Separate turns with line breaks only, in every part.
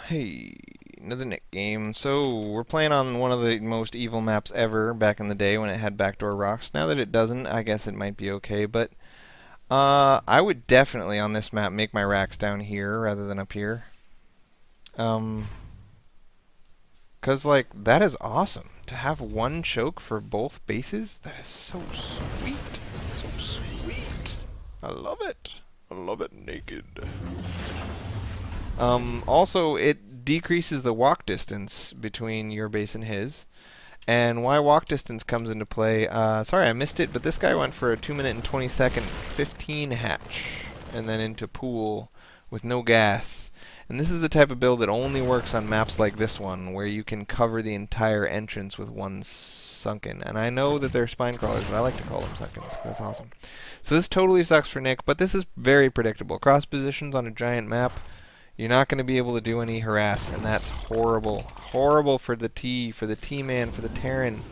Hey, another Nick game. So, we're playing on one of the most evil maps ever back in the day when it had backdoor rocks. Now that it doesn't, I guess it might be okay, but I would definitely on this map make my racks down here rather than up here. Um, 'Cause like that is awesome to have one choke for both bases. That is so sweet. So sweet. I love it. I love it naked. Also, it decreases the walk distance between your base and his. And why walk distance comes into play, sorry I missed it, but this guy went for a 2 minute and 20-second 15 hatch, and then into pool with no gas. And this is the type of build that only works on maps like this one, where you can cover the entire entrance with one sunken. And I know that they're spine crawlers, but I like to call them sunkens, because that's awesome. So this totally sucks for Nick, but this is very predictable. Cross positions on a giant map, you're not going to be able to do any harass, and that's horrible. Horrible for the T-man, for the Terran.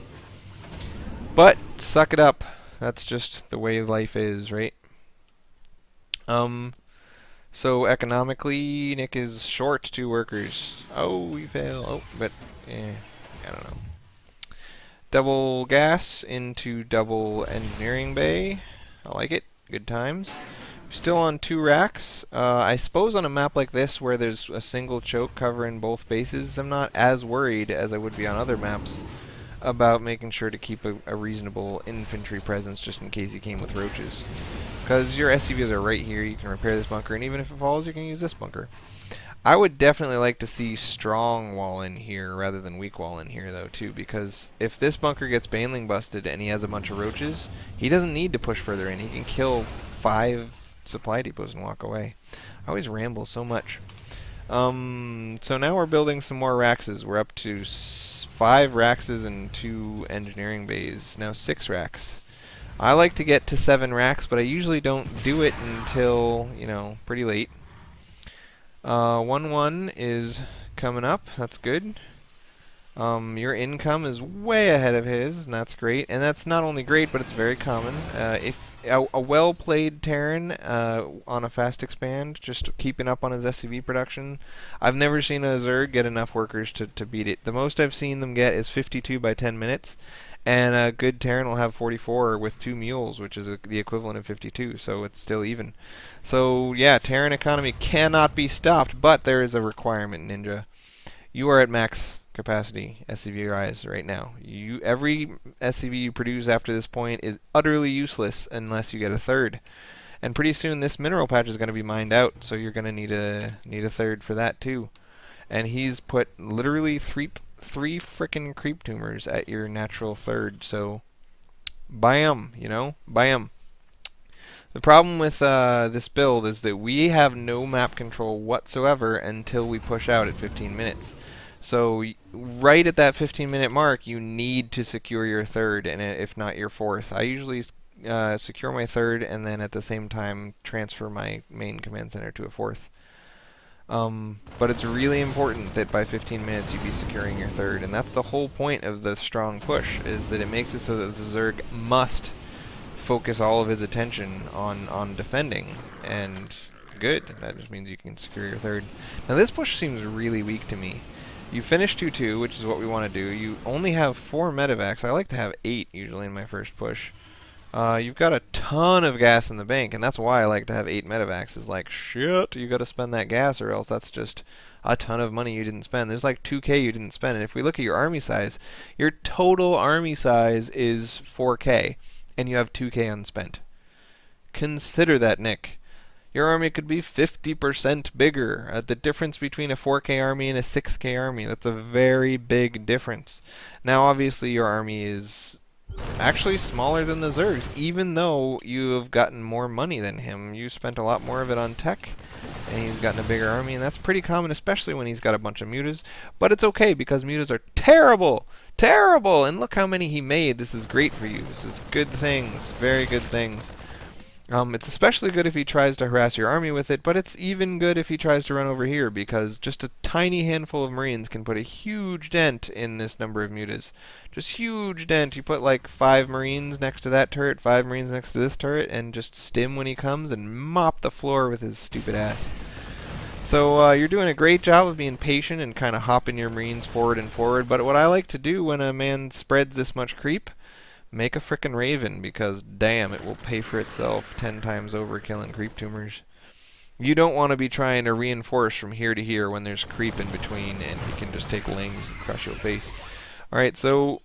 But, suck it up. That's just the way life is, right? So economically, Nick is short 2 workers. Oh, we fail. Oh, but, I don't know. Double gas into double engineering bay. I like it. Good times. Still on 2 racks. I suppose on a map like this where there's a single choke covering both bases, I'm not as worried as I would be on other maps about making sure to keep a reasonable infantry presence just in case he came with roaches. Because your SCVs are right here, you can repair this bunker, and even if it falls, you can use this bunker. I would definitely like to see strong wall in here rather than weak wall in here, though, too, because if this bunker gets baneling busted and he has a bunch of roaches, he doesn't need to push further in. He can kill 5 supply depots and walk away. I always ramble so much. So now we're building some more raxes. We're up to 5 raxes and 2 engineering bays. Now 6 racks. I like to get to 7 racks, but I usually don't do it until, you know, pretty late. 1-1 is coming up. That's good. Your income is way ahead of his, and that's great. And that's not only great, but it's very common. If a well-played Terran on a fast expand, just keeping up on his SCV production, I've never seen a Zerg get enough workers to beat it. The most I've seen them get is 52 by 10 minutes, and a good Terran will have 44 with 2 mules, which is the equivalent of 52, so it's still even. So yeah, Terran economy cannot be stopped, but there is a requirement, Ninja. You are at max capacity SCV-wise right now. Every SCV you produce after this point is utterly useless unless you get a third. And pretty soon this mineral patch is going to be mined out, so you're going to need a third for that too. And he's put literally three frickin' creep tumors at your natural third, so buy 'em, you know? Buy 'em. The problem with this build is that we have no map control whatsoever until we push out at 15 minutes. So right at that 15-minute mark, you need to secure your third, and if not your fourth. I usually secure my third and then at the same time transfer my main command center to a fourth. But it's really important that by 15 minutes you be securing your third, and that's the whole point of the strong push, is that it makes it so that the Zerg must focus all of his attention on defending, and good. That just means you can secure your third. Now this push seems really weak to me. You finish 2-2, which is what we want to do. You only have 4 medevacs. I like to have 8 usually in my first push. You've got a ton of gas in the bank, and that's why I like to have 8 medevacs. Is like, shit, you got to spend that gas, or else that's just a ton of money you didn't spend. There's like 2K you didn't spend, and if we look at your army size, your total army size is 4K, and you have 2K unspent. Consider that, Nick. Your army could be 50% bigger. The difference between a 4K army and a 6K army, that's a very big difference. Now, obviously, your army is actually smaller than the Zergs, even though you have gotten more money than him. You spent a lot more of it on tech, and he's gotten a bigger army, and that's pretty common, especially when he's got a bunch of mutas. But it's okay, because mutas are terrible! Terrible! And look how many he made. This is great for you. This is good things. Very good things. It's especially good if he tries to harass your army with it, but it's even good if he tries to run over here, because just a tiny handful of Marines can put a huge dent in this number of mutas. Just huge dent. You put like 5 Marines next to that turret, 5 Marines next to this turret, and just stim when he comes and mop the floor with his stupid ass. So you're doing a great job of being patient and kind of hopping your Marines forward and forward. But what I like to do when a man spreads this much creep, make a frickin' Raven, because damn, it will pay for itself 10 times over killing creep tumors. You don't want to be trying to reinforce from here to here when there's creep in between and he can just take lings and crush your face. Alright, so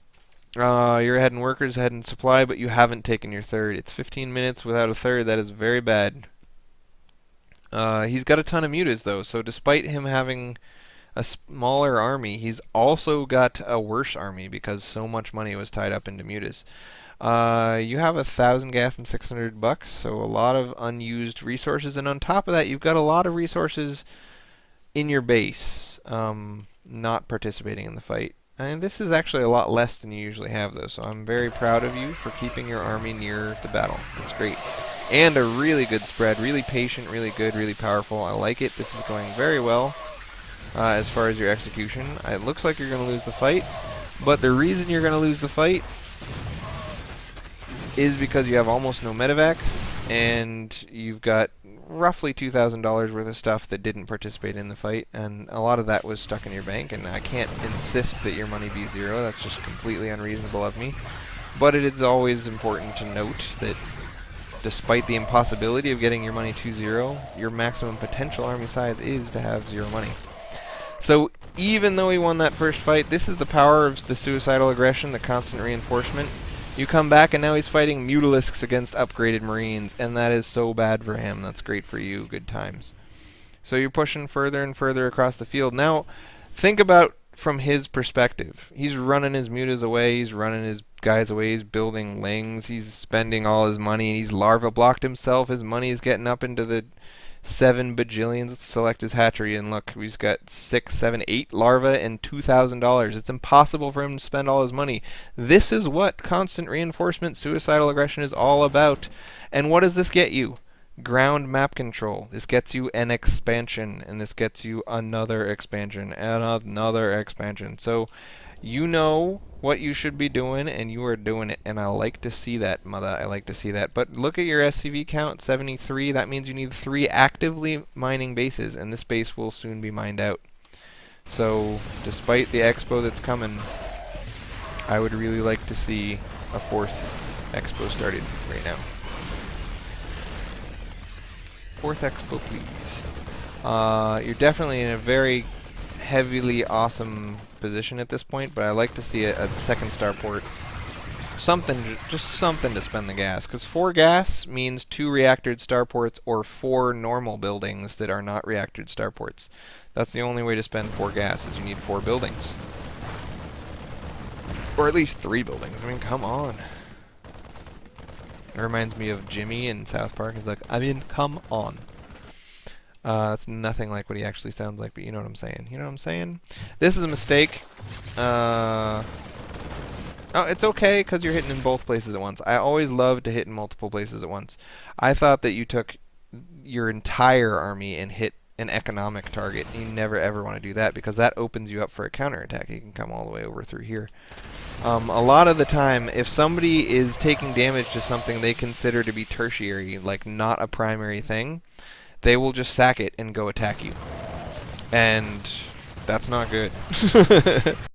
you're ahead in workers, ahead in supply, but you haven't taken your third. It's 15 minutes without a third. That is very bad. He's got a ton of mutas, though, so despite him having a smaller army, he's also got a worse army because so much money was tied up into mutas. You have 1,000 gas and 600 bucks, so a lot of unused resources, and on top of that, you've got a lot of resources in your base, not participating in the fight. And this is actually a lot less than you usually have, though, so I'm very proud of you for keeping your army near the battle. That's great. And a really good spread, really patient, really good, really powerful. I like it. This is going very well as far as your execution. It looks like you're going to lose the fight, but the reason you're going to lose the fight is because you have almost no medevacs, and you've got roughly $2,000 worth of stuff that didn't participate in the fight, and a lot of that was stuck in your bank, and I can't insist that your money be zero. That's just completely unreasonable of me. But it is always important to note that despite the impossibility of getting your money to zero, your maximum potential army size is to have zero money. So even though he won that first fight, this is the power of the suicidal aggression, the constant reinforcement. You come back and now he's fighting Mutalisks against upgraded Marines, and that is so bad for him. That's great for you. Good times. So you're pushing further and further across the field. Now, think about from his perspective. He's running his mutas away, he's running his guys away, he's building lings, he's spending all his money, and he's larva blocked himself. His money is getting up into the 7 bajillions. Let's select his hatchery, and look, he's got 6, 7, 8 larvae and $2,000. It's impossible for him to spend all his money. This is what constant reinforcement, suicidal aggression is all about. And what does this get you? Ground map control. This gets you an expansion, and this gets you another expansion, and another expansion. So you know what you should be doing, and you are doing it, and I like to see that, mother. I like to see that. But look at your SCV count, 73. That means you need 3 actively mining bases, and this base will soon be mined out. So despite the expo that's coming, I would really like to see a 4th expo started right now. 4th expo, please. You're definitely in a very heavily awesome position at this point, but I like to see a 2nd starport. Something, just something to spend the gas, because 4 gas means 2 reactored starports or 4 normal buildings that are not reactored starports. That's the only way to spend 4 gas, is you need 4 buildings. Or at least 3 buildings. I mean, come on. It reminds me of Jimmy in South Park. He's like, I mean, come on. That's nothing like what he actually sounds like, but you know what I'm saying. You know what I'm saying? This is a mistake. Oh, it's okay, because you're hitting in both places at once. I always love to hit in multiple places at once. I thought that you took your entire army and hit an economic target. You never ever want to do that, because that opens you up for a counterattack. You can come all the way over through here. A lot of the time, if somebody is taking damage to something they consider to be tertiary, like not a primary thing, they will just sack it and go attack you. And that's not good.